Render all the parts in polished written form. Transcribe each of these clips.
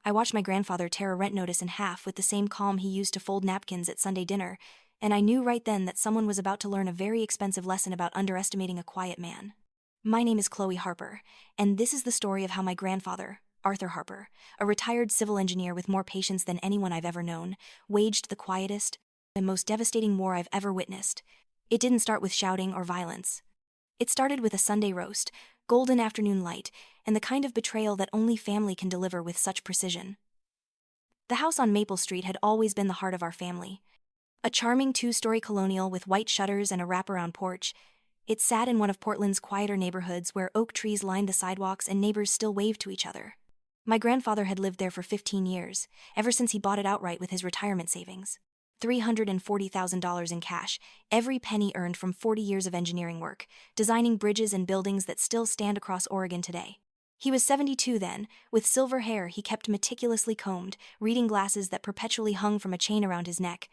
I watched my grandfather tear a rent notice in half with the same calm he used to fold napkins at Sunday dinner, and I knew right then that someone was about to learn a very expensive lesson about underestimating a quiet man. My name is Chloe Harper, and this is the story of how my grandfather, Arthur Harper, a retired civil engineer with more patience than anyone I've ever known, waged the quietest and most devastating war I've ever witnessed. It didn't start with shouting or violence. It started with a Sunday roast, golden afternoon light, and the kind of betrayal that only family can deliver with such precision. The house on Maple Street had always been the heart of our family. A charming two-story colonial with white shutters and a wraparound porch, it sat in one of Portland's quieter neighborhoods where oak trees lined the sidewalks and neighbors still waved to each other. My grandfather had lived there for 15 years, ever since he bought it outright with his retirement savings. $340,000 in cash, every penny earned from 40 years of engineering work, designing bridges and buildings that still stand across Oregon today. He was 72 then, with silver hair he kept meticulously combed, reading glasses that perpetually hung from a chain around his neck,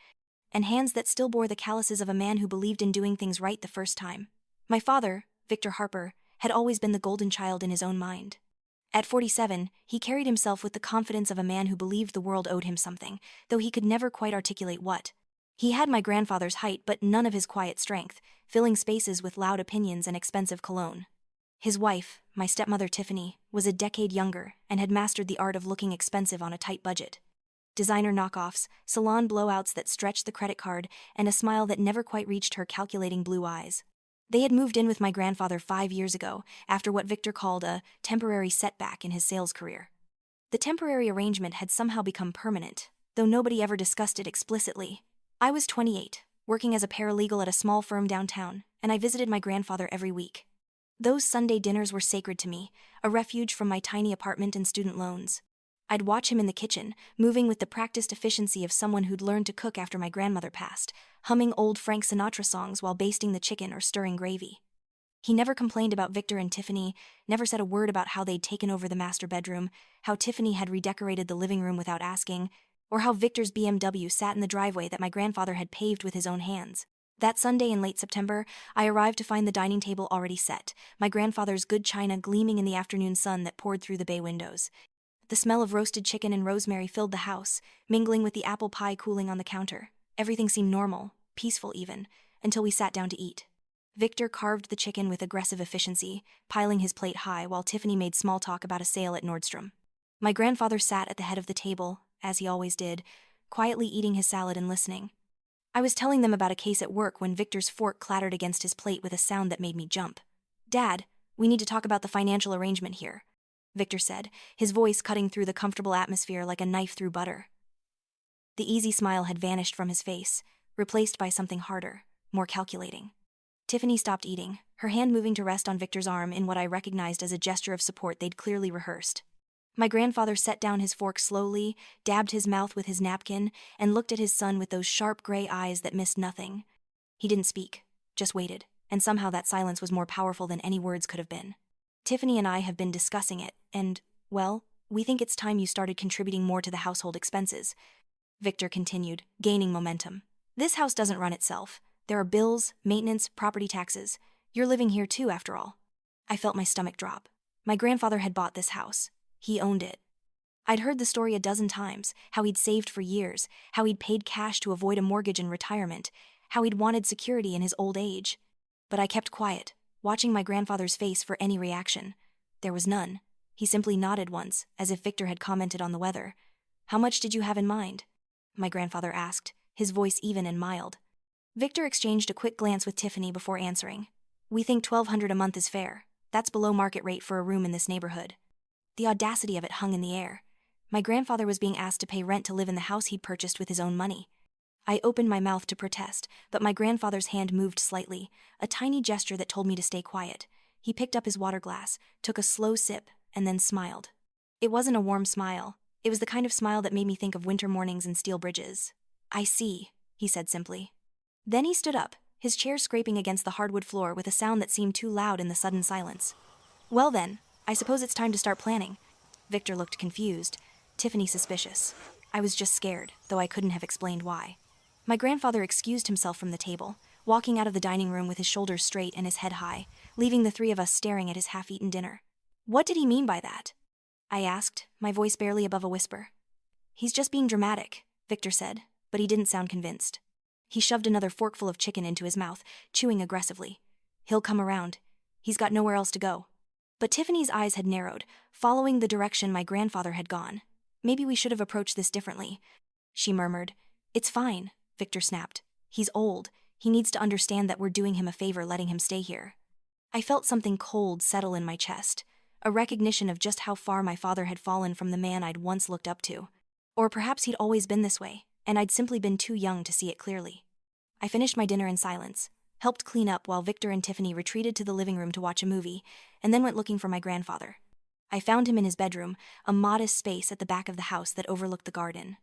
and hands that still bore the calluses of a man who believed in doing things right the first time. My father, Victor Harper, had always been the golden child in his own mind. At 47, he carried himself with the confidence of a man who believed the world owed him something, though he could never quite articulate what. He had my grandfather's height but none of his quiet strength, filling spaces with loud opinions and expensive cologne. His wife, my stepmother Tiffany, was a decade younger and had mastered the art of looking expensive on a tight budget. Designer knockoffs, salon blowouts that stretched the credit card, and a smile that never quite reached her calculating blue eyes. They had moved in with my grandfather 5 years ago, after what Victor called a temporary setback in his sales career. The temporary arrangement had somehow become permanent, though nobody ever discussed it explicitly. I was 28, working as a paralegal at a small firm downtown, and I visited my grandfather every week. Those Sunday dinners were sacred to me, a refuge from my tiny apartment and student loans. I'd watch him in the kitchen, moving with the practiced efficiency of someone who'd learned to cook after my grandmother passed, humming old Frank Sinatra songs while basting the chicken or stirring gravy. He never complained about Victor and Tiffany, never said a word about how they'd taken over the master bedroom, how Tiffany had redecorated the living room without asking, or how Victor's BMW sat in the driveway that my grandfather had paved with his own hands. That Sunday in late September, I arrived to find the dining table already set, my grandfather's good china gleaming in the afternoon sun that poured through the bay windows. The smell of roasted chicken and rosemary filled the house, mingling with the apple pie cooling on the counter. Everything seemed normal, peaceful even, until we sat down to eat. Victor carved the chicken with aggressive efficiency, piling his plate high while Tiffany made small talk about a sale at Nordstrom. My grandfather sat at the head of the table, as he always did, quietly eating his salad and listening. I was telling them about a case at work when Victor's fork clattered against his plate with a sound that made me jump. "Dad, we need to talk about the financial arrangement here," Victor said, his voice cutting through the comfortable atmosphere like a knife through butter. The easy smile had vanished from his face, replaced by something harder, more calculating. Tiffany stopped eating, her hand moving to rest on Victor's arm in what I recognized as a gesture of support they'd clearly rehearsed. My grandfather set down his fork slowly, dabbed his mouth with his napkin, and looked at his son with those sharp gray eyes that missed nothing. He didn't speak, just waited, and somehow that silence was more powerful than any words could have been. "Tiffany and I have been discussing it, and, well, we think it's time you started contributing more to the household expenses," Victor continued, gaining momentum. "This house doesn't run itself. There are bills, maintenance, property taxes. You're living here too, after all." I felt my stomach drop. My grandfather had bought this house. He owned it. I'd heard the story a dozen times, how he'd saved for years, how he'd paid cash to avoid a mortgage in retirement, how he'd wanted security in his old age. But I kept quiet, watching my grandfather's face for any reaction. There was none. He simply nodded once, as if Victor had commented on the weather. "How much did you have in mind?" my grandfather asked, his voice even and mild. Victor exchanged a quick glance with Tiffany before answering. "We think $1,200 a month is fair. That's below market rate for a room in this neighborhood." The audacity of it hung in the air. My grandfather was being asked to pay rent to live in the house he'd purchased with his own money. I opened my mouth to protest, but my grandfather's hand moved slightly, a tiny gesture that told me to stay quiet. He picked up his water glass, took a slow sip, and then smiled. It wasn't a warm smile. It was the kind of smile that made me think of winter mornings and steel bridges. "I see," he said simply. Then he stood up, his chair scraping against the hardwood floor with a sound that seemed too loud in the sudden silence. "Well then, I suppose it's time to start planning." Victor looked confused, Tiffany suspicious. I was just scared, though I couldn't have explained why. My grandfather excused himself from the table, walking out of the dining room with his shoulders straight and his head high, leaving the three of us staring at his half-eaten dinner. What did he mean by that? I asked, my voice barely above a whisper. He's just being dramatic, Victor said, but he didn't sound convinced. He shoved another forkful of chicken into his mouth, chewing aggressively. He'll come around. He's got nowhere else to go. But Tiffany's eyes had narrowed, following the direction my grandfather had gone. Maybe we should have approached this differently, she murmured. It's fine, Victor snapped. He's old. He needs to understand that we're doing him a favor letting him stay here. I felt something cold settle in my chest, a recognition of just how far my father had fallen from the man I'd once looked up to. Or perhaps he'd always been this way, and I'd simply been too young to see it clearly. I finished my dinner in silence, helped clean up while Victor and Tiffany retreated to the living room to watch a movie, and then went looking for my grandfather. I found him in his bedroom, a modest space at the back of the house that overlooked the garden.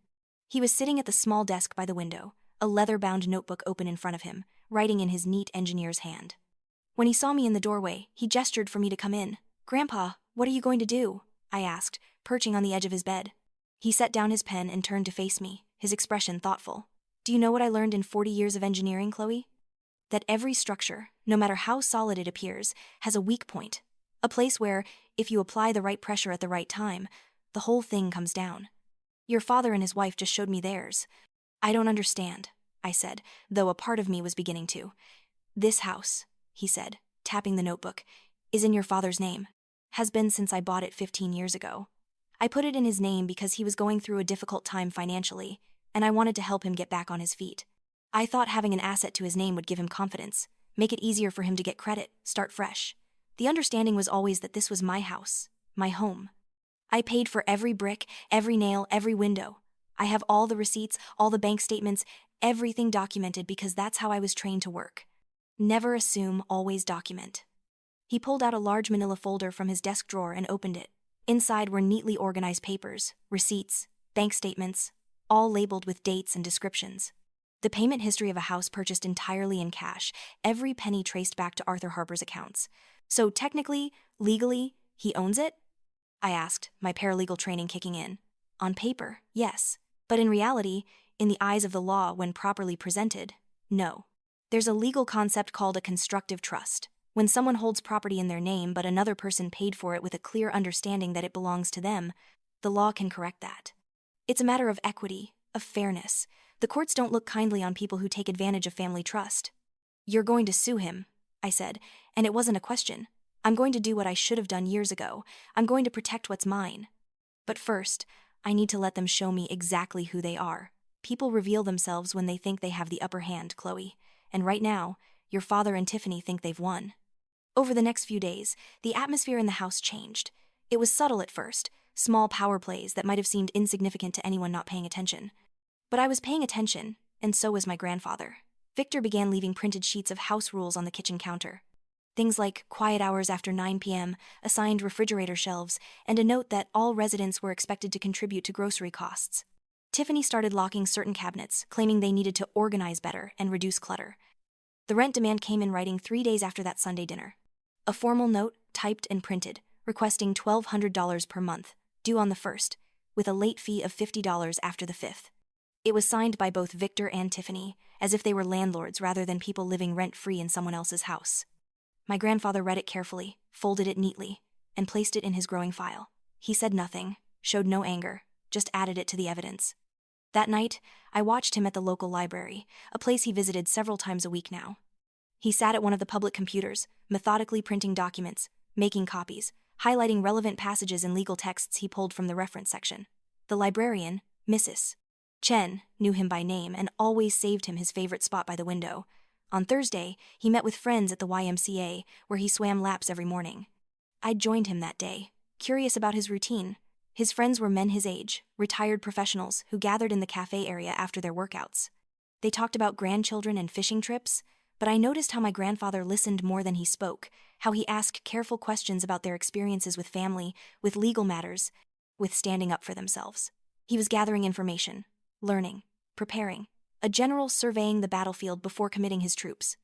He was sitting at the small desk by the window, a leather-bound notebook open in front of him, writing in his neat engineer's hand. When he saw me in the doorway, he gestured for me to come in. "Grandpa, what are you going to do?" I asked, perching on the edge of his bed. He set down his pen and turned to face me, his expression thoughtful. "Do you know what I learned in 40 years of engineering, Chloe? That every structure, no matter how solid it appears, has a weak point. A place where, if you apply the right pressure at the right time, the whole thing comes down. Your father and his wife just showed me theirs." "I don't understand," I said, though a part of me was beginning to. "This house," he said, tapping the notebook, "is in your father's name. Has been since I bought it 15 years ago. I put it in his name because he was going through a difficult time financially, and I wanted to help him get back on his feet. I thought having an asset to his name would give him confidence, make it easier for him to get credit, start fresh. The understanding was always that this was my house, my home. I paid for every brick, every nail, every window. I have all the receipts, all the bank statements, everything documented because that's how I was trained to work. Never assume, always document." He pulled out a large manila folder from his desk drawer and opened it. Inside were neatly organized papers, receipts, bank statements, all labeled with dates and descriptions. The payment history of a house purchased entirely in cash, every penny traced back to Arthur Harper's accounts. "So technically, legally, he owns it?" I asked, my paralegal training kicking in. "On paper, yes. But in reality, in the eyes of the law when properly presented, no. There's a legal concept called a constructive trust. When someone holds property in their name but another person paid for it with a clear understanding that it belongs to them, the law can correct that. It's a matter of equity, of fairness. The courts don't look kindly on people who take advantage of family trust." "You're going to sue him," I said, and it wasn't a question. "I'm going to do what I should have done years ago. I'm going to protect what's mine. But first, I need to let them show me exactly who they are. People reveal themselves when they think they have the upper hand, Chloe. And right now, your father and Tiffany think they've won." Over the next few days, the atmosphere in the house changed. It was subtle at first, small power plays that might have seemed insignificant to anyone not paying attention. But I was paying attention, and so was my grandfather. Victor began leaving printed sheets of house rules on the kitchen counter. Things like quiet hours after 9 p.m., assigned refrigerator shelves, and a note that all residents were expected to contribute to grocery costs. Tiffany started locking certain cabinets, claiming they needed to organize better and reduce clutter. The rent demand came in writing 3 days after that Sunday dinner. A formal note, typed and printed, requesting $1,200 per month, due on the 1st, with a late fee of $50 after the 5th. It was signed by both Victor and Tiffany, as if they were landlords rather than people living rent-free in someone else's house. My grandfather read it carefully, folded it neatly, and placed it in his growing file. He said nothing, showed no anger, just added it to the evidence. That night, I watched him at the local library, a place he visited several times a week now. He sat at one of the public computers, methodically printing documents, making copies, highlighting relevant passages in legal texts he pulled from the reference section. The librarian, Mrs. Chen, knew him by name and always saved him his favorite spot by the window. On Thursday, he met with friends at the YMCA, where he swam laps every morning. I'd joined him that day, curious about his routine. His friends were men his age, retired professionals who gathered in the cafe area after their workouts. They talked about grandchildren and fishing trips, but I noticed how my grandfather listened more than he spoke, how he asked careful questions about their experiences with family, with legal matters, with standing up for themselves. He was gathering information, learning, preparing, a general surveying the battlefield before committing his troops.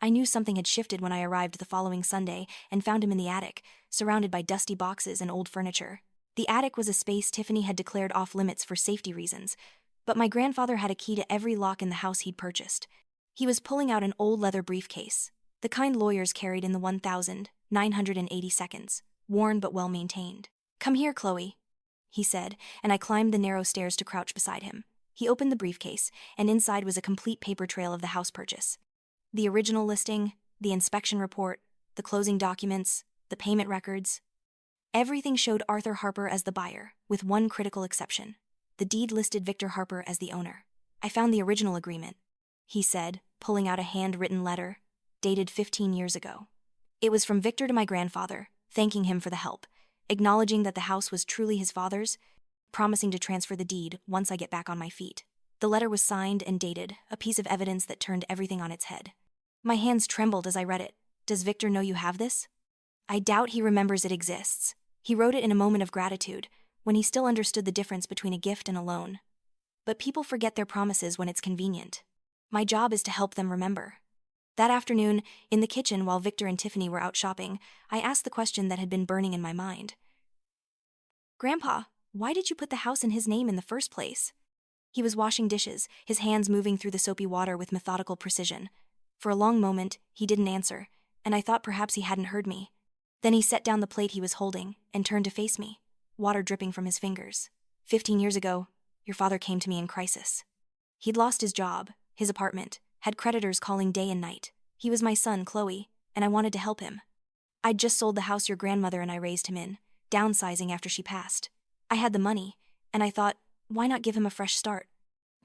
I knew something had shifted when I arrived the following Sunday and found him in the attic, surrounded by dusty boxes and old furniture. The attic was a space Tiffany had declared off-limits for safety reasons, but my grandfather had a key to every lock in the house he'd purchased. He was pulling out an old leather briefcase, the kind lawyers carried in the 1,980 seconds, worn but well-maintained. "Come here, Chloe," he said, and I climbed the narrow stairs to crouch beside him. He opened the briefcase, and inside was a complete paper trail of the house purchase. The original listing, the inspection report, the closing documents, the payment records. Everything showed Arthur Harper as the buyer, with one critical exception. The deed listed Victor Harper as the owner. "I found the original agreement," he said, pulling out a handwritten letter, dated 15 years ago. It was from Victor to my grandfather, thanking him for the help, acknowledging that the house was truly his father's, promising to transfer the deed once I get back on my feet. The letter was signed and dated, a piece of evidence that turned everything on its head. My hands trembled as I read it. "Does Victor know you have this?" "I doubt he remembers it exists. He wrote it in a moment of gratitude, when he still understood the difference between a gift and a loan. But people forget their promises when it's convenient. My job is to help them remember." That afternoon, in the kitchen while Victor and Tiffany were out shopping, I asked the question that had been burning in my mind. "Grandpa, why did you put the house in his name in the first place?" He was washing dishes, his hands moving through the soapy water with methodical precision. For a long moment, he didn't answer, and I thought perhaps he hadn't heard me. Then he set down the plate he was holding and turned to face me, water dripping from his fingers. 15 years ago, your father came to me in crisis. He'd lost his job, his apartment, had creditors calling day and night. He was my son, Chloe, and I wanted to help him. I'd just sold the house your grandmother and I raised him in, downsizing after she passed. I had the money, and I thought, why not give him a fresh start?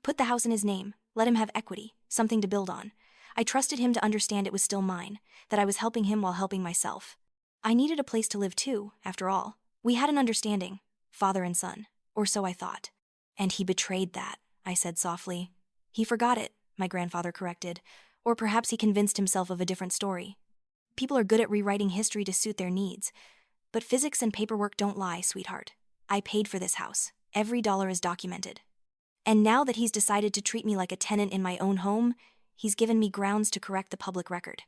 Put the house in his name, let him have equity, something to build on. I trusted him to understand it was still mine, that I was helping him while helping myself. I needed a place to live too, after all. We had an understanding, father and son, or so I thought. "And he betrayed that," I said softly. "He forgot it," my grandfather corrected, "or perhaps he convinced himself of a different story. People are good at rewriting history to suit their needs, but physics and paperwork don't lie, sweetheart. I paid for this house. Every dollar is documented. And now that he's decided to treat me like a tenant in my own home, he's given me grounds to correct the public record."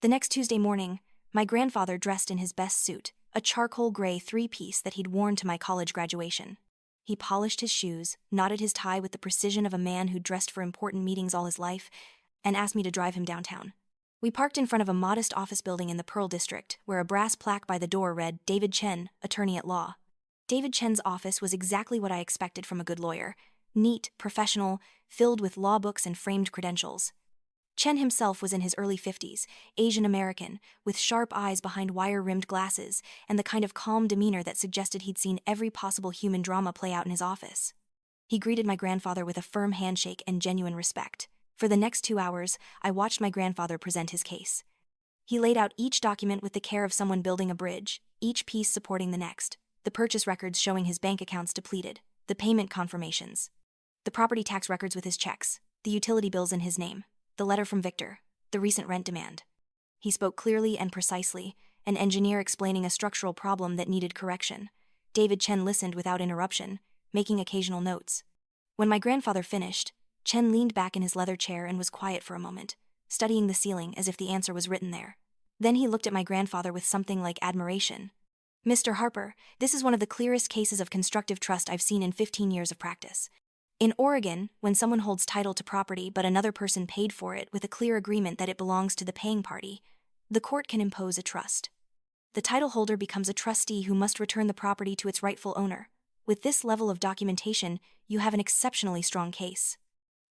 The next Tuesday morning, my grandfather dressed in his best suit, a charcoal gray three-piece that he'd worn to my college graduation. He polished his shoes, knotted his tie with the precision of a man who dressed for important meetings all his life, and asked me to drive him downtown. We parked in front of a modest office building in the Pearl District, where a brass plaque by the door read, "David Chen, Attorney at Law." David Chen's office was exactly what I expected from a good lawyer. Neat, professional, filled with law books and framed credentials. Chen himself was in his early 50s, Asian American, with sharp eyes behind wire-rimmed glasses, and the kind of calm demeanor that suggested he'd seen every possible human drama play out in his office. He greeted my grandfather with a firm handshake and genuine respect. For the next 2 hours, I watched my grandfather present his case. He laid out each document with the care of someone building a bridge, each piece supporting the next, the purchase records showing his bank accounts depleted, the payment confirmations, the property tax records with his checks, the utility bills in his name, the letter from Victor, the recent rent demand. He spoke clearly and precisely, an engineer explaining a structural problem that needed correction. David Chen listened without interruption, making occasional notes. When my grandfather finished, Chen leaned back in his leather chair and was quiet for a moment, studying the ceiling as if the answer was written there. Then he looked at my grandfather with something like admiration. "Mr. Harper, this is one of the clearest cases of constructive trust I've seen in 15 years of practice. In Oregon, when someone holds title to property but another person paid for it with a clear agreement that it belongs to the paying party, the court can impose a trust. The title holder becomes a trustee who must return the property to its rightful owner. With this level of documentation, you have an exceptionally strong case."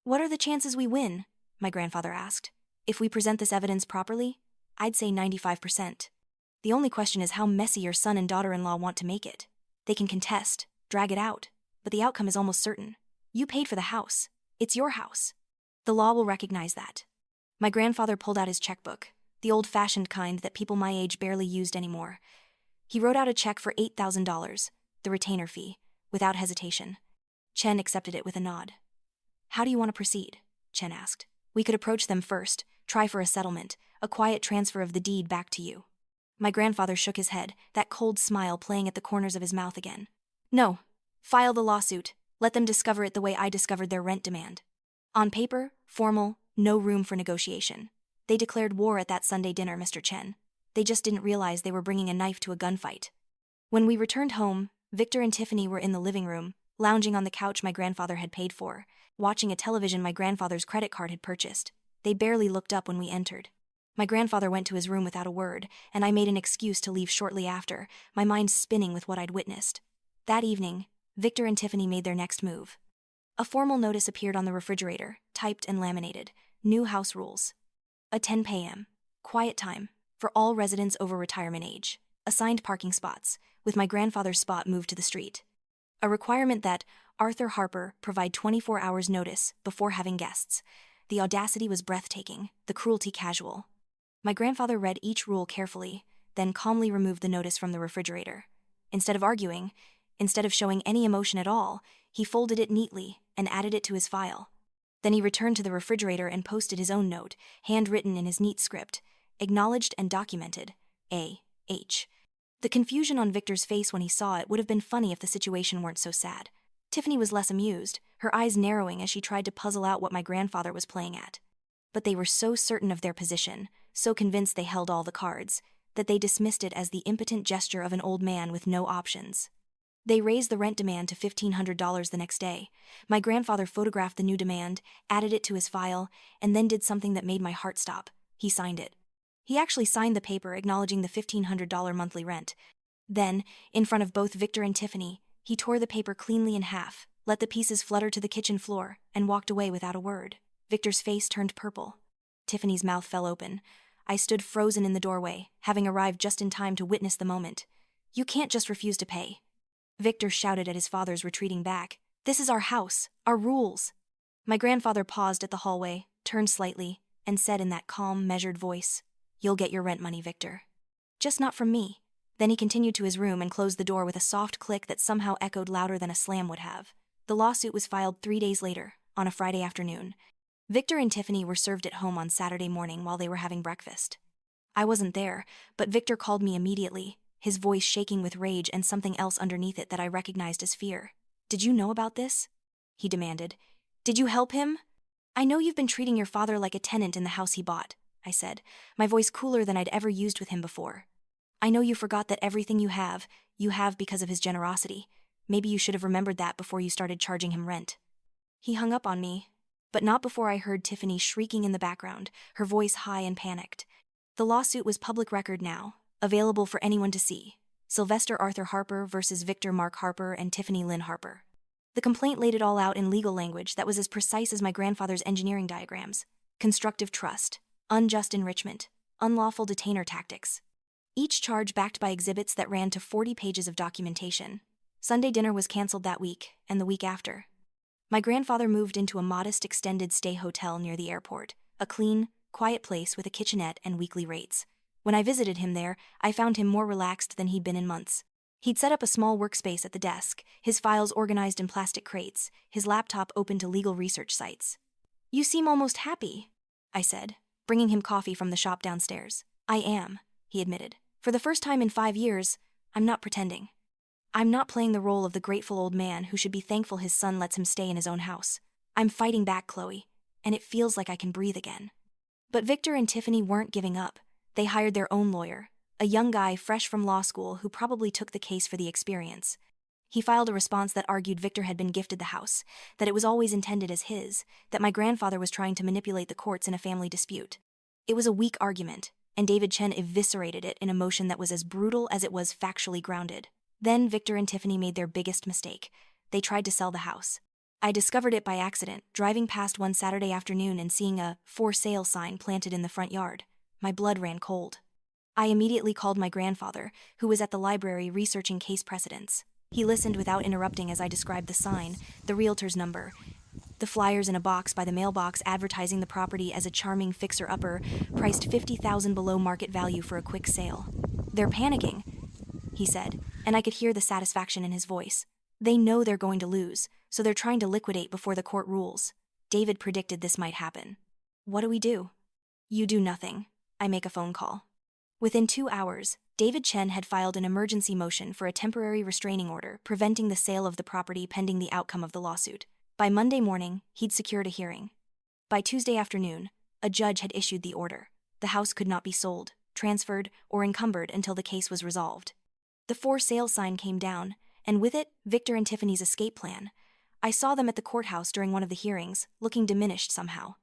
"What are the chances we win?" my grandfather asked. "If we present this evidence properly, I'd say 95%. The only question is how messy your son and daughter-in-law want to make it. They can contest, drag it out, but the outcome is almost certain. You paid for the house. It's your house. The law will recognize that." My grandfather pulled out his checkbook, the old-fashioned kind that people my age barely used anymore. He wrote out a check for $8,000, the retainer fee, without hesitation. Chen accepted it with a nod. "How do you want to proceed?" Chen asked. "We could approach them first, try for a settlement, a quiet transfer of the deed back to you." My grandfather shook his head, that cold smile playing at the corners of his mouth again. "No. File the lawsuit. Let them discover it the way I discovered their rent demand. On paper, formal, no room for negotiation. They declared war at that Sunday dinner, Mr. Chen. They just didn't realize they were bringing a knife to a gunfight." When we returned home, Victor and Tiffany were in the living room, lounging on the couch my grandfather had paid for, watching a television my grandfather's credit card had purchased. They barely looked up when we entered. My grandfather went to his room without a word, and I made an excuse to leave shortly after, my mind spinning with what I'd witnessed. That evening, Victor and Tiffany made their next move. A formal notice appeared on the refrigerator, typed and laminated. New house rules. A 10 p.m. quiet time for all residents over retirement age. Assigned parking spots, with my grandfather's spot moved to the street. A requirement that Arthur Harper provide 24 hours notice before having guests. The audacity was breathtaking, the cruelty casual. My grandfather read each rule carefully, then calmly removed the notice from the refrigerator. Instead of arguing, instead of showing any emotion at all, he folded it neatly and added it to his file. Then he returned to the refrigerator and posted his own note, handwritten in his neat script, acknowledged and documented, A.H. The confusion on Victor's face when he saw it would have been funny if the situation weren't so sad. Tiffany was less amused, her eyes narrowing as she tried to puzzle out what my grandfather was playing at. But they were so certain of their position, so convinced they held all the cards, that they dismissed it as the impotent gesture of an old man with no options. They raised the rent demand to $1,500 the next day. My grandfather photographed the new demand, added it to his file, and then did something that made my heart stop. He signed it. He actually signed the paper acknowledging the $1,500 monthly rent. Then, in front of both Victor and Tiffany, he tore the paper cleanly in half, let the pieces flutter to the kitchen floor, and walked away without a word. Victor's face turned purple. Tiffany's mouth fell open. I stood frozen in the doorway, having arrived just in time to witness the moment. "You can't just refuse to pay." Victor shouted at his father's retreating back. "This is our house, our rules." My grandfather paused at the hallway, turned slightly, and said in that calm, measured voice, "You'll get your rent money, Victor. Just not from me." Then he continued to his room and closed the door with a soft click that somehow echoed louder than a slam would have. The lawsuit was filed 3 days later, on a Friday afternoon. Victor and Tiffany were served at home on Saturday morning while they were having breakfast. I wasn't there, but Victor called me immediately, his voice shaking with rage and something else underneath it that I recognized as fear. "Did you know about this?" he demanded. "Did you help him?" "I know you've been treating your father like a tenant in the house he bought," I said, my voice cooler than I'd ever used with him before. "I know you forgot that everything you have because of his generosity. Maybe you should have remembered that before you started charging him rent." He hung up on me, but not before I heard Tiffany shrieking in the background, her voice high and panicked. The lawsuit was public record now, available for anyone to see. Sylvester Arthur Harper versus Victor Mark Harper and Tiffany Lynn Harper. The complaint laid it all out in legal language that was as precise as my grandfather's engineering diagrams. Constructive trust, unjust enrichment, unlawful detainer tactics. Each charge backed by exhibits that ran to 40 pages of documentation. Sunday dinner was canceled that week, and the week after. My grandfather moved into a modest extended stay hotel near the airport, a clean, quiet place with a kitchenette and weekly rates. When I visited him there, I found him more relaxed than he'd been in months. He'd set up a small workspace at the desk, his files organized in plastic crates, his laptop open to legal research sites. "You seem almost happy," I said, bringing him coffee from the shop downstairs. "I am," he admitted. "For the first time in 5 years, I'm not pretending. I'm not playing the role of the grateful old man who should be thankful his son lets him stay in his own house. I'm fighting back, Chloe, and it feels like I can breathe again." But Victor and Tiffany weren't giving up. They hired their own lawyer, a young guy fresh from law school who probably took the case for the experience. He filed a response that argued Victor had been gifted the house, that it was always intended as his, that my grandfather was trying to manipulate the courts in a family dispute. It was a weak argument, and David Chen eviscerated it in a motion that was as brutal as it was factually grounded. Then Victor and Tiffany made their biggest mistake. They tried to sell the house. I discovered it by accident, driving past one Saturday afternoon and seeing a "for sale" sign planted in the front yard. My blood ran cold. I immediately called my grandfather, who was at the library researching case precedents. He listened without interrupting as I described the sign, the realtor's number, the flyers in a box by the mailbox advertising the property as a charming fixer-upper, priced $50,000 below market value for a quick sale. "They're panicking," he said, and I could hear the satisfaction in his voice. "They know they're going to lose, so they're trying to liquidate before the court rules. David predicted this might happen." "What do we do?" "You do nothing. I make a phone call." Within 2 hours, David Chen had filed an emergency motion for a temporary restraining order preventing the sale of the property pending the outcome of the lawsuit. By Monday morning, he'd secured a hearing. By Tuesday afternoon, a judge had issued the order. The house could not be sold, transferred, or encumbered until the case was resolved. The for sale sign came down, and with it, Victor and Tiffany's escape plan. I saw them at the courthouse during one of the hearings, looking diminished somehow.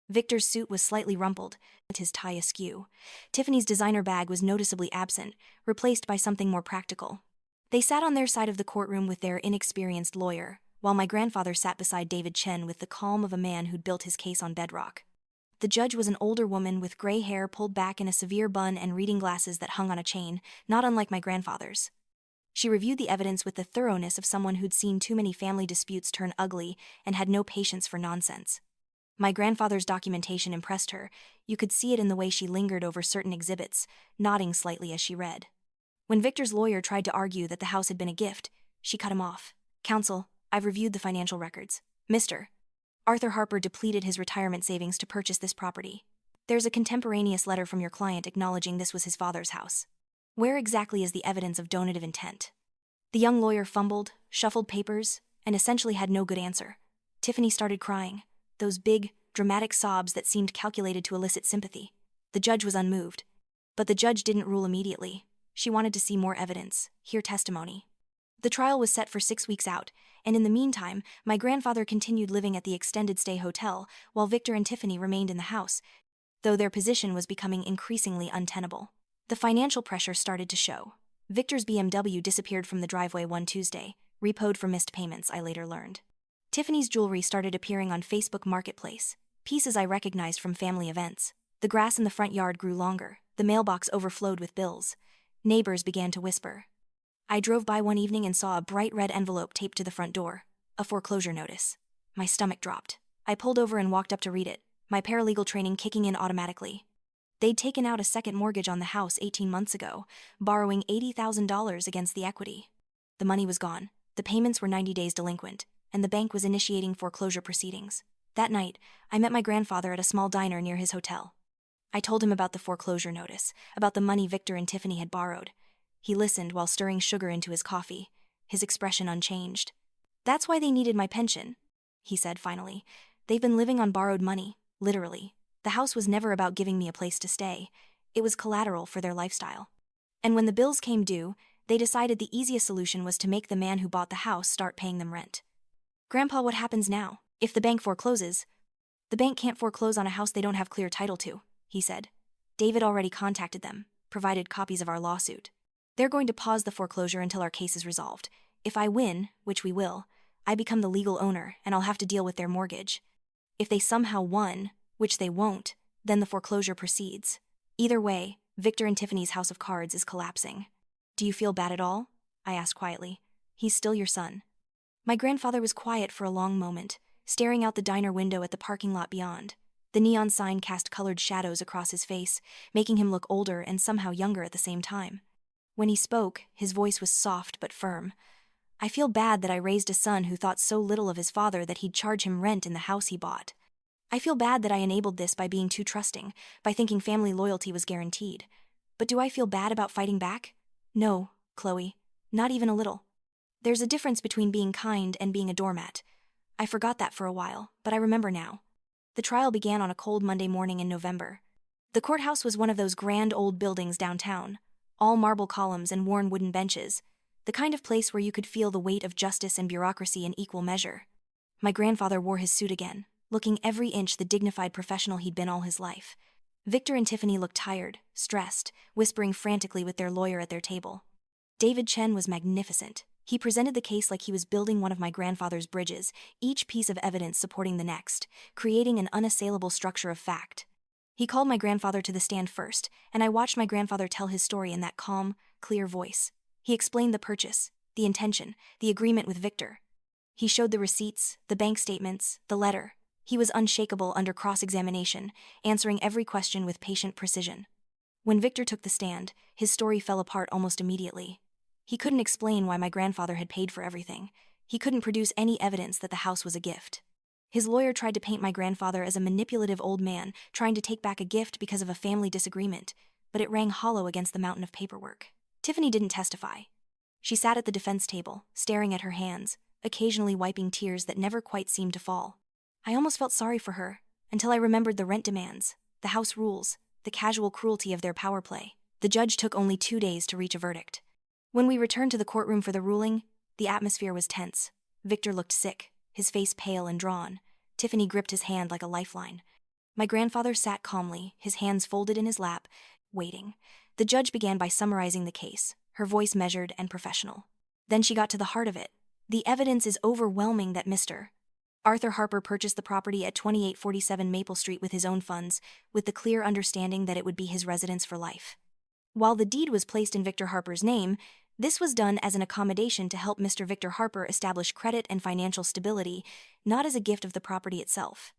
Victor's suit was slightly rumpled, his tie askew. Tiffany's designer bag was noticeably absent, replaced by something more practical. They sat on their side of the courtroom with their inexperienced lawyer, while my grandfather sat beside David Chen with the calm of a man who'd built his case on bedrock. The judge was an older woman with gray hair pulled back in a severe bun and reading glasses that hung on a chain, not unlike my grandfather's. She reviewed the evidence with the thoroughness of someone who'd seen too many family disputes turn ugly and had no patience for nonsense. My grandfather's documentation impressed her. You could see it in the way she lingered over certain exhibits, nodding slightly as she read. When Victor's lawyer tried to argue that the house had been a gift, she cut him off. "Counsel, I've reviewed the financial records. Mr. Arthur Harper depleted his retirement savings to purchase this property. There's a contemporaneous letter from your client acknowledging this was his father's house. Where exactly is the evidence of donative intent?" The young lawyer fumbled, shuffled papers, and essentially had no good answer. Tiffany started crying, those big, dramatic sobs that seemed calculated to elicit sympathy. The judge was unmoved. But the judge didn't rule immediately. She wanted to see more evidence, hear testimony. The trial was set for 6 weeks out, and in the meantime, my grandfather continued living at the extended stay hotel, while Victor and Tiffany remained in the house, though their position was becoming increasingly untenable. The financial pressure started to show. Victor's BMW disappeared from the driveway one Tuesday, repoed for missed payments, I later learned. Tiffany's jewelry started appearing on Facebook Marketplace, pieces I recognized from family events. The grass in the front yard grew longer, the mailbox overflowed with bills. Neighbors began to whisper. I drove by one evening and saw a bright red envelope taped to the front door, a foreclosure notice. My stomach dropped. I pulled over and walked up to read it, my paralegal training kicking in automatically. They'd taken out a second mortgage on the house 18 months ago, borrowing $80,000 against the equity. The money was gone, the payments were 90 days delinquent, and the bank was initiating foreclosure proceedings. That night, I met my grandfather at a small diner near his hotel. I told him about the foreclosure notice, about the money Victor and Tiffany had borrowed. He listened while stirring sugar into his coffee, his expression unchanged. "That's why they needed my pension," he said finally. "They've been living on borrowed money, literally. The house was never about giving me a place to stay. It was collateral for their lifestyle. And when the bills came due, they decided the easiest solution was to make the man who bought the house start paying them rent." "Grandpa, what happens now? If the bank forecloses?" "The bank can't foreclose on a house they don't have clear title to," he said. "David already contacted them, provided copies of our lawsuit. They're going to pause the foreclosure until our case is resolved. If I win, which we will, I become the legal owner and I'll have to deal with their mortgage. If they somehow won, which they won't, then the foreclosure proceeds. Either way, Victor and Tiffany's house of cards is collapsing." "Do you feel bad at all?" I asked quietly. "He's still your son." My grandfather was quiet for a long moment, staring out the diner window at the parking lot beyond. The neon sign cast colored shadows across his face, making him look older and somehow younger at the same time. When he spoke, his voice was soft but firm. "I feel bad that I raised a son who thought so little of his father that he'd charge him rent in the house he bought. I feel bad that I enabled this by being too trusting, by thinking family loyalty was guaranteed. But do I feel bad about fighting back? No, Chloe, not even a little. There's a difference between being kind and being a doormat. I forgot that for a while, but I remember now." The trial began on a cold Monday morning in November. The courthouse was one of those grand old buildings downtown, all marble columns and worn wooden benches, the kind of place where you could feel the weight of justice and bureaucracy in equal measure. My grandfather wore his suit again, looking every inch the dignified professional he'd been all his life. Victor and Tiffany looked tired, stressed, whispering frantically with their lawyer at their table. David Chen was magnificent. He presented the case like he was building one of my grandfather's bridges, each piece of evidence supporting the next, creating an unassailable structure of fact. He called my grandfather to the stand first, and I watched my grandfather tell his story in that calm, clear voice. He explained the purchase, the intention, the agreement with Victor. He showed the receipts, the bank statements, the letter. He was unshakable under cross-examination, answering every question with patient precision. When Victor took the stand, his story fell apart almost immediately. He couldn't explain why my grandfather had paid for everything. He couldn't produce any evidence that the house was a gift. His lawyer tried to paint my grandfather as a manipulative old man trying to take back a gift because of a family disagreement, but it rang hollow against the mountain of paperwork. Tiffany didn't testify. She sat at the defense table, staring at her hands, occasionally wiping tears that never quite seemed to fall. I almost felt sorry for her, until I remembered the rent demands, the house rules, the casual cruelty of their power play. The judge took only 2 days to reach a verdict. When we returned to the courtroom for the ruling, the atmosphere was tense. Victor looked sick, his face pale and drawn. Tiffany gripped his hand like a lifeline. My grandfather sat calmly, his hands folded in his lap, waiting. The judge began by summarizing the case, her voice measured and professional. Then she got to the heart of it. The evidence is overwhelming that Mr. Arthur Harper purchased the property at 2847 Maple Street with his own funds, with the clear understanding that it would be his residence for life. While the deed was placed in Victor Harper's name, this was done as an accommodation to help Mr. Victor Harper establish credit and financial stability, not as a gift of the property itself.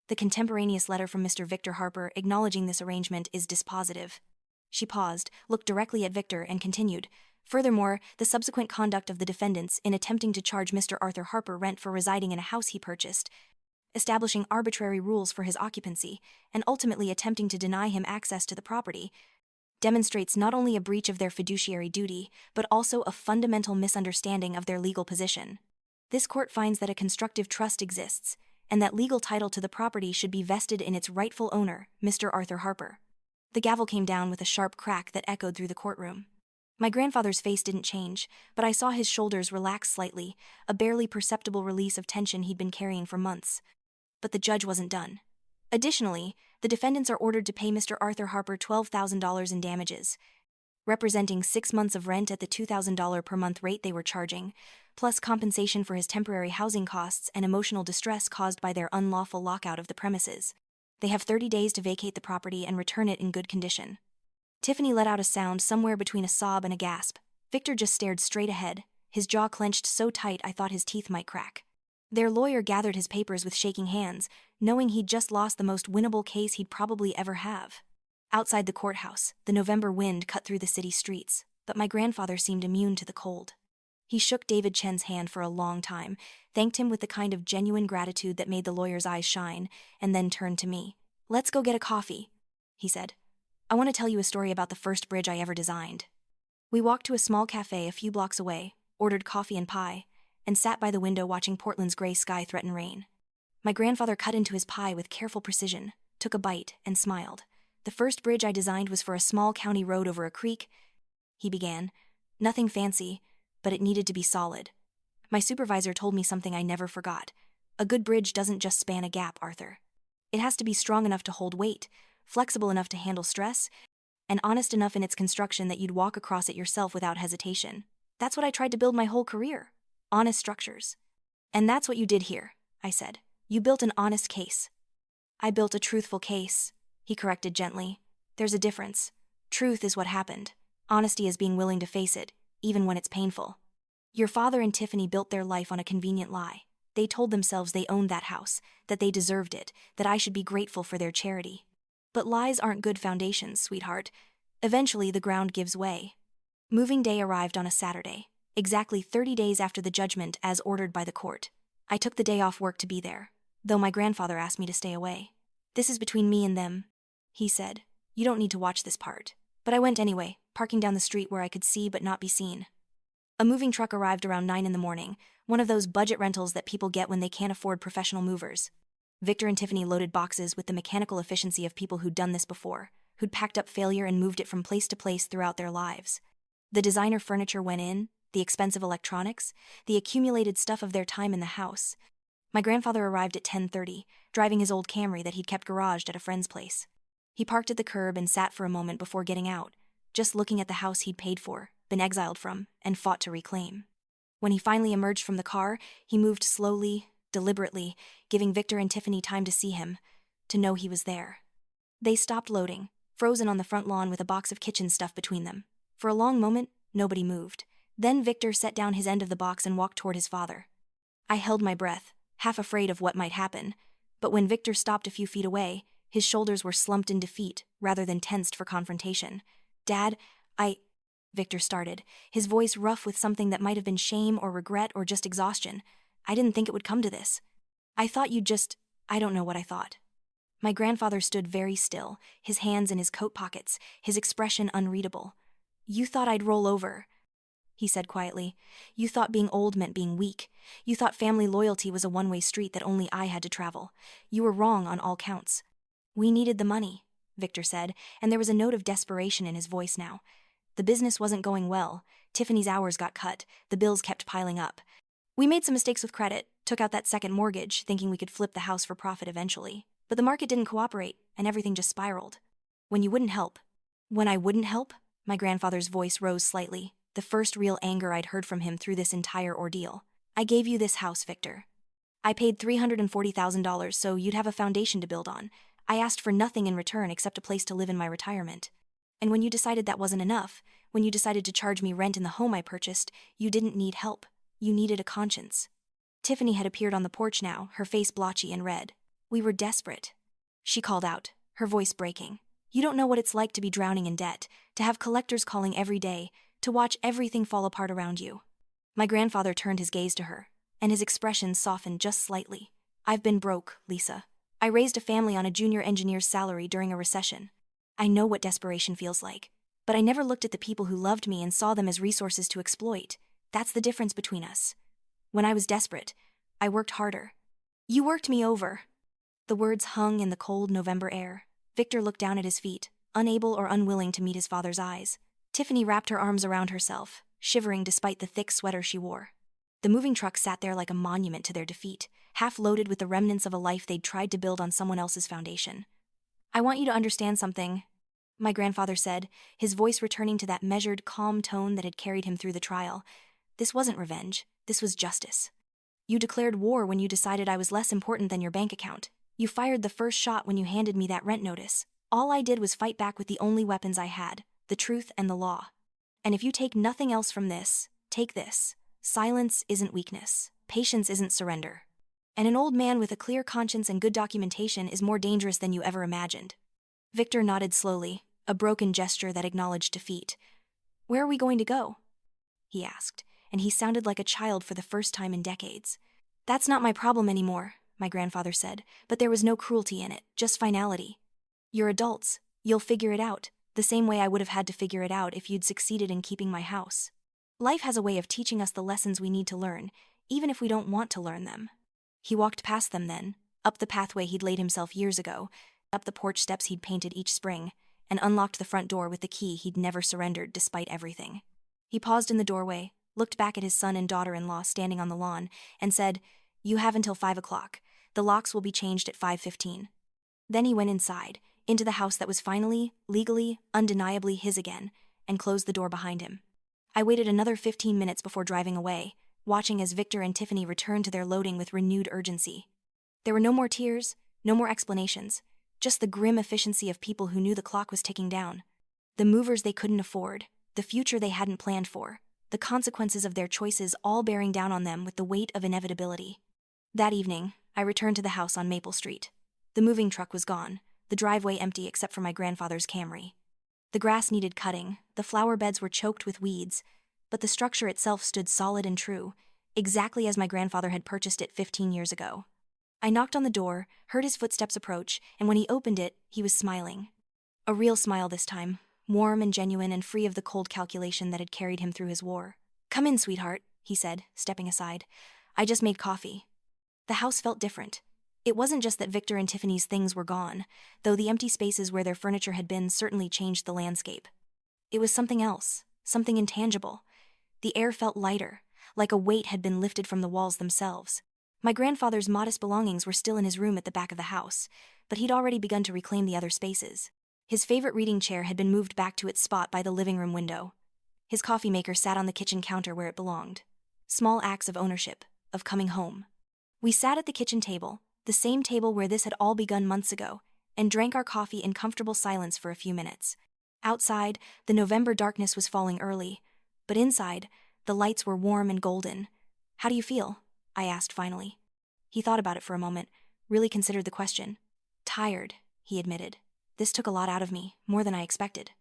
The contemporaneous letter from Mr. Victor Harper acknowledging this arrangement is dispositive. She paused, looked directly at Victor, and continued. Furthermore, the subsequent conduct of the defendants in attempting to charge Mr. Arthur Harper rent for residing in a house he purchased, establishing arbitrary rules for his occupancy, and ultimately attempting to deny him access to the property, demonstrates not only a breach of their fiduciary duty, but also a fundamental misunderstanding of their legal position. This court finds that a constructive trust exists, and that legal title to the property should be vested in its rightful owner, Mr. Arthur Harper. The gavel came down with a sharp crack that echoed through the courtroom. My grandfather's face didn't change, but I saw his shoulders relax slightly, a barely perceptible release of tension he'd been carrying for months. But the judge wasn't done. Additionally, the defendants are ordered to pay Mr. Arthur Harper $12,000 in damages, representing 6 months of rent at the $2,000 per month rate they were charging, plus compensation for his temporary housing costs and emotional distress caused by their unlawful lockout of the premises. They have 30 days to vacate the property and return it in good condition. Tiffany let out a sound somewhere between a sob and a gasp. Victor just stared straight ahead, his jaw clenched so tight I thought his teeth might crack. Their lawyer gathered his papers with shaking hands, knowing he'd just lost the most winnable case he'd probably ever have. Outside the courthouse, the November wind cut through the city streets, but my grandfather seemed immune to the cold. He shook David Chen's hand for a long time, thanked him with the kind of genuine gratitude that made the lawyer's eyes shine, and then turned to me. "Let's go get a coffee," he said. "I want to tell you a story about the first bridge I ever designed." We walked to a small cafe a few blocks away, ordered coffee and pie, and sat by the window watching Portland's gray sky threaten rain. My grandfather cut into his pie with careful precision, took a bite, and smiled. "The first bridge I designed was for a small county road over a creek," he began. "Nothing fancy, but it needed to be solid. My supervisor told me something I never forgot. A good bridge doesn't just span a gap, Arthur. It has to be strong enough to hold weight, flexible enough to handle stress, and honest enough in its construction that you'd walk across it yourself without hesitation. That's what I tried to build my whole career. Honest structures. And that's what you did here," I said. "You built an honest case." "I built a truthful case," he corrected gently. "There's a difference. Truth is what happened. Honesty is being willing to face it, even when it's painful. Your father and Tiffany built their life on a convenient lie. They told themselves they owned that house, that they deserved it, that I should be grateful for their charity. But lies aren't good foundations, sweetheart. Eventually the ground gives way." Moving day arrived on a Saturday, exactly 30 days after the judgment as ordered by the court. I took the day off work to be there, though my grandfather asked me to stay away. "This is between me and them," he said. "You don't need to watch this part." But I went anyway, parking down the street where I could see but not be seen. A moving truck arrived around 9 in the morning, one of those budget rentals that people get when they can't afford professional movers. Victor and Tiffany loaded boxes with the mechanical efficiency of people who'd done this before, who'd packed up failure and moved it from place to place throughout their lives. The designer furniture went in, the expensive electronics, the accumulated stuff of their time in the house. My grandfather arrived at 10:30, driving his old Camry that he'd kept garaged at a friend's place. He parked at the curb and sat for a moment before getting out, just looking at the house he'd paid for, been exiled from, and fought to reclaim. When he finally emerged from the car, he moved slowly, deliberately, giving Victor and Tiffany time to see him, to know he was there. They stopped loading, frozen on the front lawn with a box of kitchen stuff between them. For a long moment, nobody moved. Then Victor set down his end of the box and walked toward his father. I held my breath, half afraid of what might happen, but when Victor stopped a few feet away, his shoulders were slumped in defeat rather than tensed for confrontation. "Dad, Victor started, his voice rough with something that might have been shame or regret or just exhaustion. "I didn't think it would come to this. I thought you'd just... I don't know what I thought." My grandfather stood very still, his hands in his coat pockets, his expression unreadable. "You thought I'd roll over," he said quietly. "You thought being old meant being weak. You thought family loyalty was a one-way street that only I had to travel. You were wrong on all counts." "We needed the money," Victor said, and there was a note of desperation in his voice now. "The business wasn't going well. Tiffany's hours got cut. The bills kept piling up. We made some mistakes with credit, took out that second mortgage, thinking we could flip the house for profit eventually. But the market didn't cooperate, and everything just spiraled. When you wouldn't help. When I wouldn't help? My grandfather's voice rose slightly, the first real anger I'd heard from him through this entire ordeal. I gave you this house, Victor. I paid $340,000 so you'd have a foundation to build on. I asked for nothing in return except a place to live in my retirement. And when you decided that wasn't enough, when you decided to charge me rent in the home I purchased, you didn't need help. You needed a conscience. Tiffany had appeared on the porch now, her face blotchy and red. We were desperate. She called out, her voice breaking. You don't know what it's like to be drowning in debt, to have collectors calling every day, to watch everything fall apart around you. My grandfather turned his gaze to her, and his expression softened just slightly. I've been broke, Lisa. I raised a family on a junior engineer's salary during a recession. I know what desperation feels like, but I never looked at the people who loved me and saw them as resources to exploit. That's the difference between us. When I was desperate, I worked harder. You worked me over. The words hung in the cold November air. Victor looked down at his feet, unable or unwilling to meet his father's eyes. Tiffany wrapped her arms around herself, shivering despite the thick sweater she wore. The moving truck sat there like a monument to their defeat, half loaded with the remnants of a life they'd tried to build on someone else's foundation. I want you to understand something, my grandfather said, his voice returning to that measured, calm tone that had carried him through the trial. This wasn't revenge, this was justice. You declared war when you decided I was less important than your bank account. You fired the first shot when you handed me that rent notice. All I did was fight back with the only weapons I had, the truth and the law. And if you take nothing else from this, take this. Silence isn't weakness. Patience isn't surrender. And an old man with a clear conscience and good documentation is more dangerous than you ever imagined. Victor nodded slowly, a broken gesture that acknowledged defeat. Where are we going to go? He asked, and he sounded like a child for the first time in decades. That's not my problem anymore, my grandfather said, but there was no cruelty in it, just finality. You're adults. You'll figure it out, the same way I would have had to figure it out if you'd succeeded in keeping my house. Life has a way of teaching us the lessons we need to learn, even if we don't want to learn them. He walked past them then, up the pathway he'd laid himself years ago, up the porch steps he'd painted each spring, and unlocked the front door with the key he'd never surrendered despite everything. He paused in the doorway, looked back at his son and daughter-in-law standing on the lawn, and said, You have until 5 o'clock. The locks will be changed at 5:15. Then he went inside, into the house that was finally, legally, undeniably his again, and closed the door behind him. I waited another 15 minutes before driving away, watching as Victor and Tiffany returned to their loading with renewed urgency. There were no more tears, no more explanations, just the grim efficiency of people who knew the clock was ticking down. The movers they couldn't afford, the future they hadn't planned for, the consequences of their choices all bearing down on them with the weight of inevitability. That evening, I returned to the house on Maple Street. The moving truck was gone, the driveway empty except for my grandfather's Camry. The grass needed cutting, the flower beds were choked with weeds, but the structure itself stood solid and true, exactly as my grandfather had purchased it 15 years ago. I knocked on the door, heard his footsteps approach, and when he opened it, he was smiling. A real smile this time, warm and genuine and free of the cold calculation that had carried him through his war. Come in, sweetheart, he said, stepping aside. I just made coffee. The house felt different. It wasn't just that Victor and Tiffany's things were gone, though the empty spaces where their furniture had been certainly changed the landscape. It was something else, something intangible. The air felt lighter, like a weight had been lifted from the walls themselves. My grandfather's modest belongings were still in his room at the back of the house, but he'd already begun to reclaim the other spaces. His favorite reading chair had been moved back to its spot by the living room window. His coffee maker sat on the kitchen counter where it belonged. Small acts of ownership, of coming home. We sat at the kitchen table, the same table where this had all begun months ago, and drank our coffee in comfortable silence for a few minutes. Outside, the November darkness was falling early, but inside, the lights were warm and golden. How do you feel? I asked finally. He thought about it for a moment, really considered the question. Tired, he admitted. This took a lot out of me, more than I expected.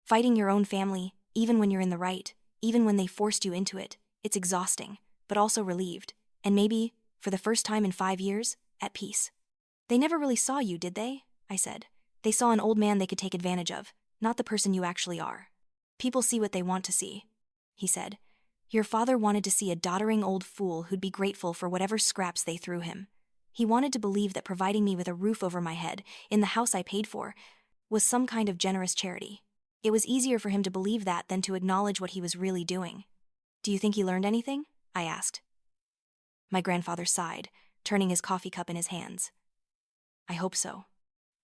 Fighting your own family, even when you're in the right, even when they forced you into it, it's exhausting, but also relieved, and maybe, for the first time in 5 years, at peace. They never really saw you, did they? I said. They saw an old man they could take advantage of, not the person you actually are. People see what they want to see, he said. Your father wanted to see a doddering old fool who'd be grateful for whatever scraps they threw him. He wanted to believe that providing me with a roof over my head, in the house I paid for, was some kind of generous charity. It was easier for him to believe that than to acknowledge what he was really doing. Do you think he learned anything? I asked. My grandfather sighed, turning his coffee cup in his hands. I hope so.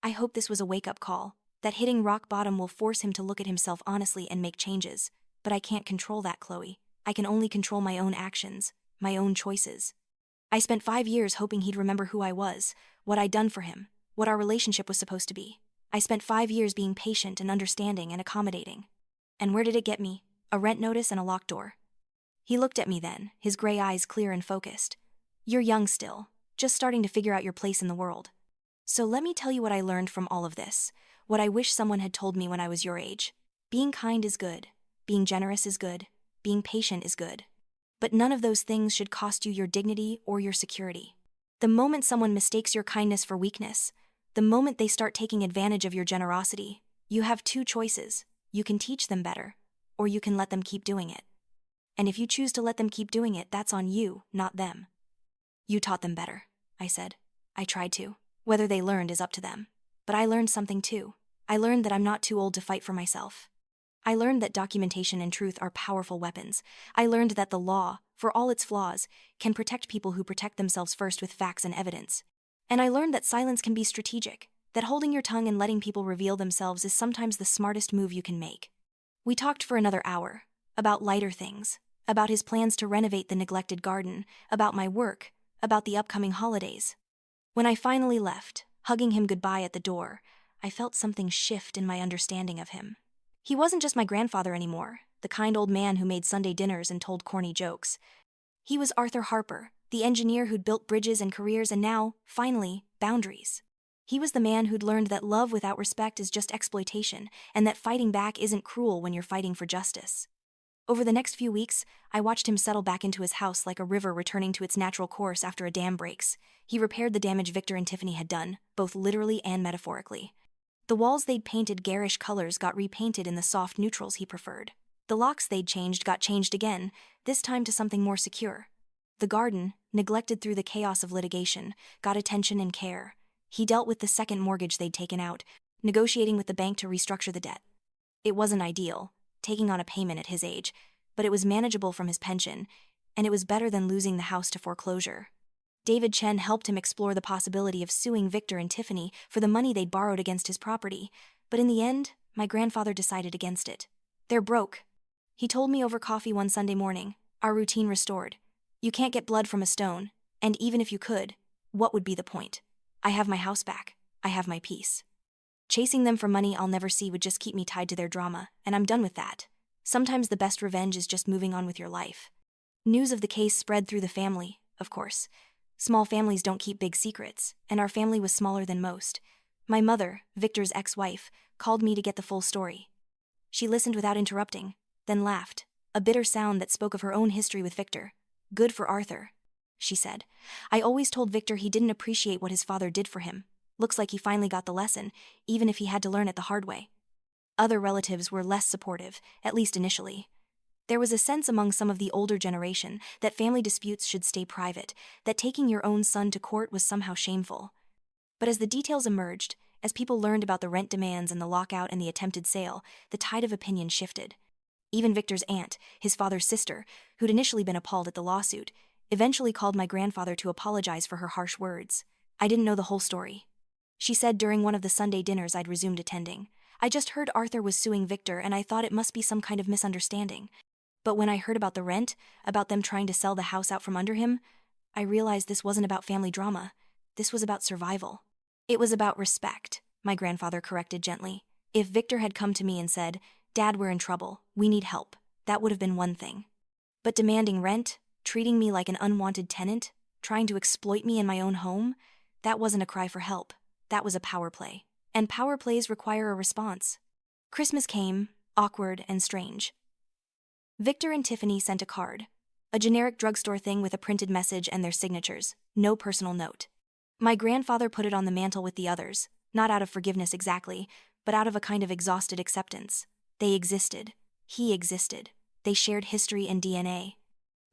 I hope this was a wake-up call, that hitting rock bottom will force him to look at himself honestly and make changes. But I can't control that, Chloe. I can only control my own actions, my own choices. I spent 5 years hoping he'd remember who I was, what I'd done for him, what our relationship was supposed to be. I spent 5 years being patient and understanding and accommodating. And where did it get me? A rent notice and a locked door. He looked at me then, his gray eyes clear and focused. You're young still, just starting to figure out your place in the world. So let me tell you what I learned from all of this, what I wish someone had told me when I was your age. Being kind is good, being generous is good, being patient is good. But none of those things should cost you your dignity or your security. The moment someone mistakes your kindness for weakness, the moment they start taking advantage of your generosity, you have 2 choices. You can teach them better, or you can let them keep doing it. And if you choose to let them keep doing it, that's on you, not them. You taught them better, I said. I tried to. Whether they learned is up to them. But I learned something too. I learned that I'm not too old to fight for myself. I learned that documentation and truth are powerful weapons. I learned that the law, for all its flaws, can protect people who protect themselves first with facts and evidence. And I learned that silence can be strategic, that holding your tongue and letting people reveal themselves is sometimes the smartest move you can make. We talked for another hour, about lighter things, about his plans to renovate the neglected garden, about my work, about the upcoming holidays. When I finally left, hugging him goodbye at the door, I felt something shift in my understanding of him. He wasn't just my grandfather anymore, the kind old man who made Sunday dinners and told corny jokes. He was Arthur Harper, the engineer who'd built bridges and careers and now, finally, boundaries. He was the man who'd learned that love without respect is just exploitation, and that fighting back isn't cruel when you're fighting for justice. Over the next few weeks, I watched him settle back into his house like a river returning to its natural course after a dam breaks. He repaired the damage Victor and Tiffany had done, both literally and metaphorically. The walls they'd painted garish colors got repainted in the soft neutrals he preferred. The locks they'd changed got changed again, this time to something more secure. The garden, neglected through the chaos of litigation, got attention and care. He dealt with the second mortgage they'd taken out, negotiating with the bank to restructure the debt. It wasn't ideal, taking on a payment at his age, but it was manageable from his pension, and it was better than losing the house to foreclosure. David Chen helped him explore the possibility of suing Victor and Tiffany for the money they'd borrowed against his property, but in the end, my grandfather decided against it. They're broke. He told me over coffee one Sunday morning, our routine restored. You can't get blood from a stone, and even if you could, what would be the point? I have my house back. I have my peace. Chasing them for money I'll never see would just keep me tied to their drama, and I'm done with that. Sometimes the best revenge is just moving on with your life. News of the case spread through the family, of course. Small families don't keep big secrets, and our family was smaller than most. My mother, Victor's ex-wife, called me to get the full story. She listened without interrupting, then laughed, a bitter sound that spoke of her own history with Victor. Good for Arthur, she said. I always told Victor he didn't appreciate what his father did for him. Looks like he finally got the lesson, even if he had to learn it the hard way. Other relatives were less supportive, at least initially. There was a sense among some of the older generation that family disputes should stay private, that taking your own son to court was somehow shameful. But as the details emerged, as people learned about the rent demands and the lockout and the attempted sale, the tide of opinion shifted. Even Victor's aunt, his father's sister, who'd initially been appalled at the lawsuit, eventually called my grandfather to apologize for her harsh words. I didn't know the whole story. She said during one of the Sunday dinners I'd resumed attending, I just heard Arthur was suing Victor and I thought it must be some kind of misunderstanding. But when I heard about the rent, about them trying to sell the house out from under him, I realized this wasn't about family drama. This was about survival. It was about respect, my grandfather corrected gently. If Victor had come to me and said, Dad, we're in trouble, we need help, that would have been one thing. But demanding rent, treating me like an unwanted tenant, trying to exploit me in my own home, that wasn't a cry for help. That was a power play. And power plays require a response. Christmas came, awkward and strange. Victor and Tiffany sent a card, a generic drugstore thing with a printed message and their signatures, no personal note. My grandfather put it on the mantel with the others, not out of forgiveness exactly, but out of a kind of exhausted acceptance. They existed. He existed. They shared history and DNA.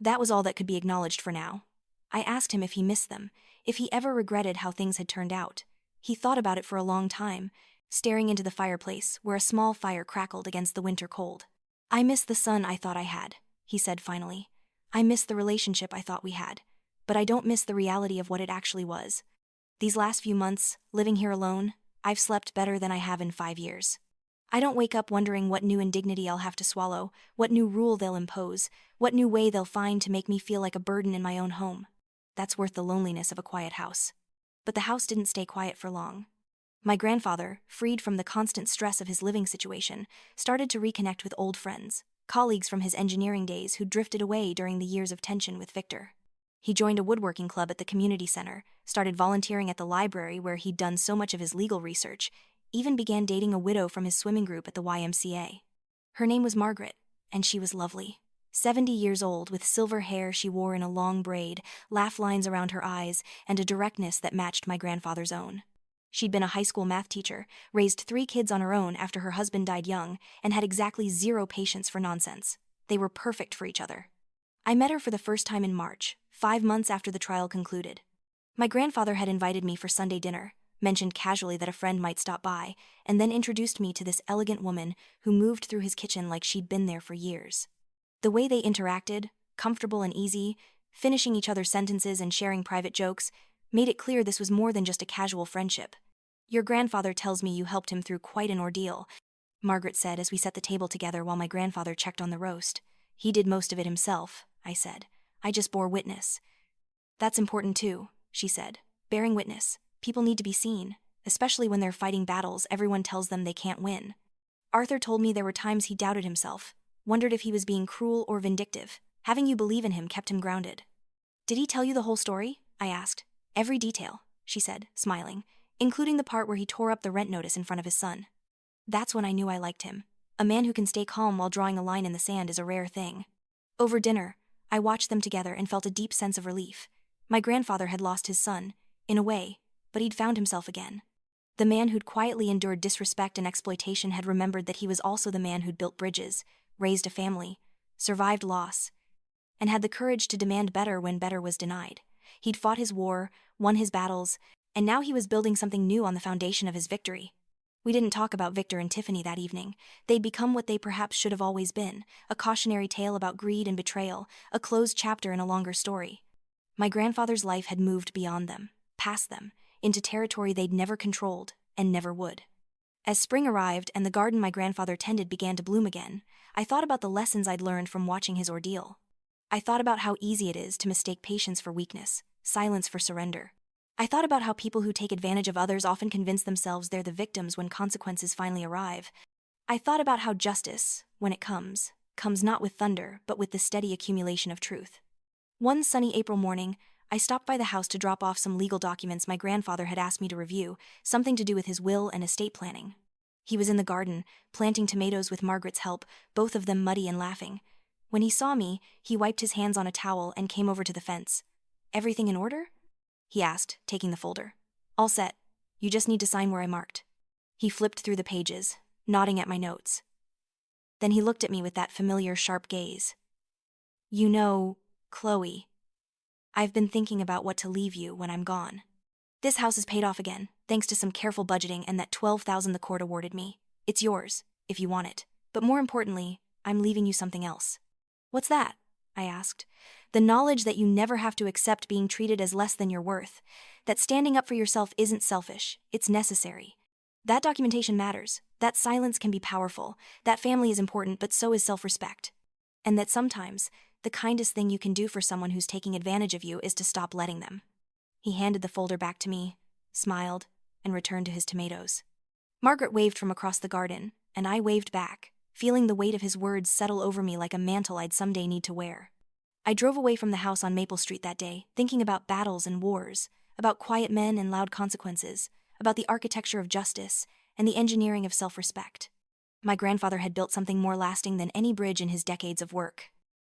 That was all that could be acknowledged for now. I asked him if he missed them, if he ever regretted how things had turned out. He thought about it for a long time, staring into the fireplace where a small fire crackled against the winter cold. I miss the son I thought I had, he said finally. I miss the relationship I thought we had, but I don't miss the reality of what it actually was. These last few months, living here alone, I've slept better than I have in 5 years. I don't wake up wondering what new indignity I'll have to swallow, what new rule they'll impose, what new way they'll find to make me feel like a burden in my own home. That's worth the loneliness of a quiet house. But the house didn't stay quiet for long. My grandfather, freed from the constant stress of his living situation, started to reconnect with old friends, colleagues from his engineering days who drifted away during the years of tension with Victor. He joined a woodworking club at the community center, started volunteering at the library where he'd done so much of his legal research, even began dating a widow from his swimming group at the YMCA. Her name was Margaret, and she was lovely. 70 years old, with silver hair she wore in a long braid, laugh lines around her eyes, and a directness that matched my grandfather's own. She'd been a high school math teacher, raised 3 kids on her own after her husband died young, and had exactly 0 patience for nonsense. They were perfect for each other. I met her for the first time in March, 5 months after the trial concluded. My grandfather had invited me for Sunday dinner, mentioned casually that a friend might stop by, and then introduced me to this elegant woman who moved through his kitchen like she'd been there for years. The way they interacted, comfortable and easy, finishing each other's sentences and sharing private jokes, made it clear this was more than just a casual friendship. "Your grandfather tells me you helped him through quite an ordeal," Margaret said as we set the table together while my grandfather checked on the roast. "He did most of it himself," I said. "I just bore witness." "That's important too," she said. "Bearing witness. People need to be seen, especially when they're fighting battles everyone tells them they can't win." Arthur told me there were times he doubted himself, wondered if he was being cruel or vindictive. Having you believe in him kept him grounded. "Did he tell you the whole story?" I asked. "Every detail," she said, smiling, "including the part where he tore up the rent notice in front of his son." That's when I knew I liked him. A man who can stay calm while drawing a line in the sand is a rare thing. Over dinner, I watched them together and felt a deep sense of relief. My grandfather had lost his son, in a way, but he'd found himself again. The man who'd quietly endured disrespect and exploitation had remembered that he was also the man who'd built bridges, raised a family, survived loss, and had the courage to demand better when better was denied. He'd fought his war, won his battles, and now he was building something new on the foundation of his victory. We didn't talk about Victor and Tiffany that evening. They'd become what they perhaps should have always been, a cautionary tale about greed and betrayal, a closed chapter in a longer story. My grandfather's life had moved beyond them, past them, into territory they'd never controlled, and never would. As spring arrived and the garden my grandfather tended began to bloom again, I thought about the lessons I'd learned from watching his ordeal. I thought about how easy it is to mistake patience for weakness, silence for surrender. I thought about how people who take advantage of others often convince themselves they're the victims when consequences finally arrive. I thought about how justice, when it comes not with thunder, but with the steady accumulation of truth. One sunny April morning, I stopped by the house to drop off some legal documents my grandfather had asked me to review, something to do with his will and estate planning. He was in the garden, planting tomatoes with Margaret's help, both of them muddy and laughing. When he saw me, he wiped his hands on a towel and came over to the fence. "Everything in order?" he asked, taking the folder. "All set. You just need to sign where I marked." He flipped through the pages, nodding at my notes. Then he looked at me with that familiar sharp gaze. "You know, Chloe, I've been thinking about what to leave you when I'm gone. This house is paid off again, thanks to some careful budgeting and that $12,000 the court awarded me. It's yours, if you want it. But more importantly, I'm leaving you something else." "What's that?" I asked. "The knowledge that you never have to accept being treated as less than your worth. That standing up for yourself isn't selfish, it's necessary. That documentation matters. That silence can be powerful. That family is important, but so is self-respect. And that sometimes, the kindest thing you can do for someone who's taking advantage of you is to stop letting them." He handed the folder back to me, smiled, and returned to his tomatoes. Margaret waved from across the garden, and I waved back, feeling the weight of his words settle over me like a mantle I'd someday need to wear. I drove away from the house on Maple Street that day, thinking about battles and wars, about quiet men and loud consequences, about the architecture of justice and the engineering of self-respect. My grandfather had built something more lasting than any bridge in his decades of work.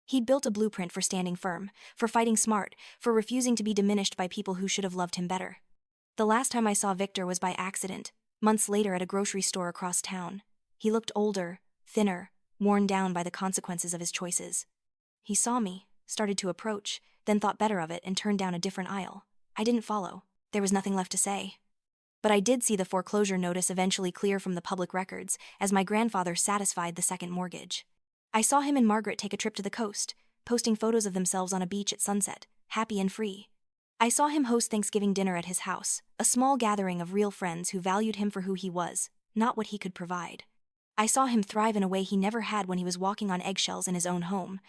He'd built a blueprint for standing firm, for fighting smart, for refusing to be diminished by people who should have loved him better. The last time I saw Victor was by accident, months later at a grocery store across town. He looked older, thinner, worn down by the consequences of his choices. He saw me, started to approach, then thought better of it and turned down a different aisle. I didn't follow. There was nothing left to say. But I did see the foreclosure notice eventually clear from the public records as my grandfather satisfied the second mortgage. I saw him and Margaret take a trip to the coast, posting photos of themselves on a beach at sunset, happy and free. I saw him host Thanksgiving dinner at his house, a small gathering of real friends who valued him for who he was, not what he could provide. I saw him thrive in a way he never had when he was walking on eggshells in his own home,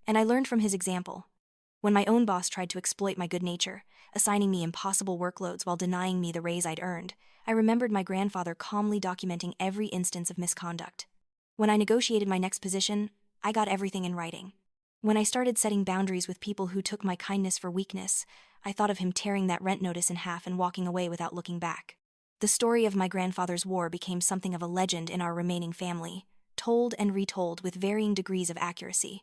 and I learned from his example. When my own boss tried to exploit my good nature, assigning me impossible workloads while denying me the raise I'd earned, I remembered my grandfather calmly documenting every instance of misconduct. When I negotiated my next position, I got everything in writing. When I started setting boundaries with people who took my kindness for weakness, I thought of him tearing that rent notice in half and walking away without looking back. The story of my grandfather's war became something of a legend in our remaining family, told and retold with varying degrees of accuracy.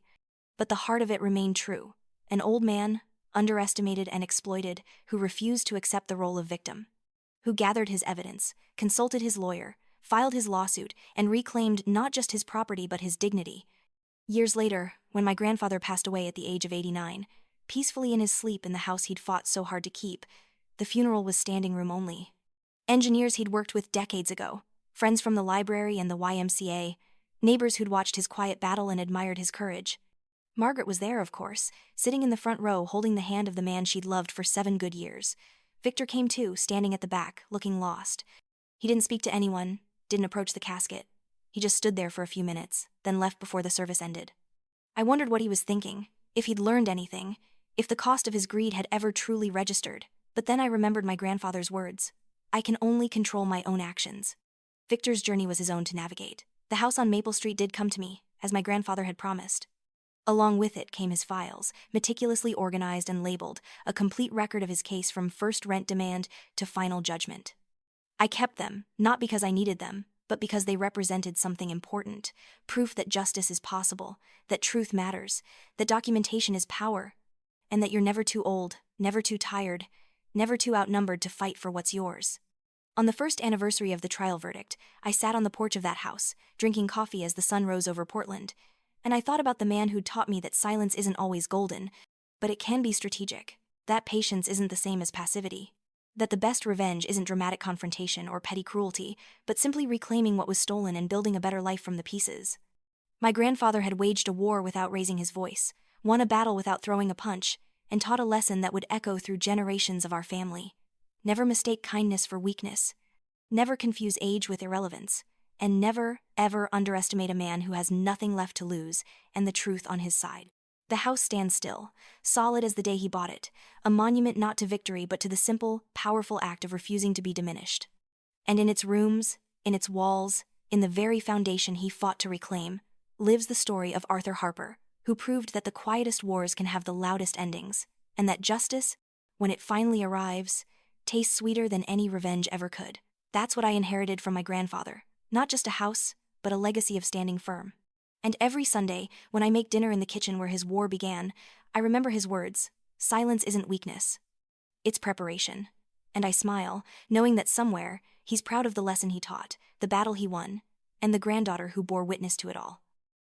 But the heart of it remained true: an old man, underestimated and exploited, who refused to accept the role of victim, who gathered his evidence, consulted his lawyer, filed his lawsuit, and reclaimed not just his property but his dignity. Years later, when my grandfather passed away at the age of 89, peacefully in his sleep in the house he'd fought so hard to keep, the funeral was standing room only. Engineers he'd worked with decades ago, friends from the library and the YMCA, neighbors who'd watched his quiet battle and admired his courage. Margaret was there, of course, sitting in the front row holding the hand of the man she'd loved for 7 good years. Victor came too, standing at the back, looking lost. He didn't speak to anyone, didn't approach the casket. He just stood there for a few minutes, then left before the service ended. I wondered what he was thinking, if he'd learned anything, if the cost of his greed had ever truly registered. But then I remembered my grandfather's words: I can only control my own actions. Victor's journey was his own to navigate. The house on Maple Street did come to me, as my grandfather had promised. Along with it came his files, meticulously organized and labeled, a complete record of his case from first rent demand to final judgment. I kept them, not because I needed them, but because they represented something important: proof that justice is possible, that truth matters, that documentation is power, and that you're never too old, never too tired, never too outnumbered to fight for what's yours. On the first anniversary of the trial verdict, I sat on the porch of that house, drinking coffee as the sun rose over Portland, and I thought about the man who'd taught me that silence isn't always golden, but it can be strategic, that patience isn't the same as passivity, that the best revenge isn't dramatic confrontation or petty cruelty, but simply reclaiming what was stolen and building a better life from the pieces. My grandfather had waged a war without raising his voice, won a battle without throwing a punch, and taught a lesson that would echo through generations of our family. Never mistake kindness for weakness. Never confuse age with irrelevance. And never, ever underestimate a man who has nothing left to lose and the truth on his side. The house stands still, solid as the day he bought it, a monument not to victory but to the simple, powerful act of refusing to be diminished. And in its rooms, in its walls, in the very foundation he fought to reclaim, lives the story of Arthur Harper, who proved that the quietest wars can have the loudest endings, and that justice, when it finally arrives, tastes sweeter than any revenge ever could. That's what I inherited from my grandfather. Not just a house, but a legacy of standing firm. And every Sunday, when I make dinner in the kitchen where his war began, I remember his words: silence isn't weakness, it's preparation. And I smile, knowing that somewhere, he's proud of the lesson he taught, the battle he won, and the granddaughter who bore witness to it all.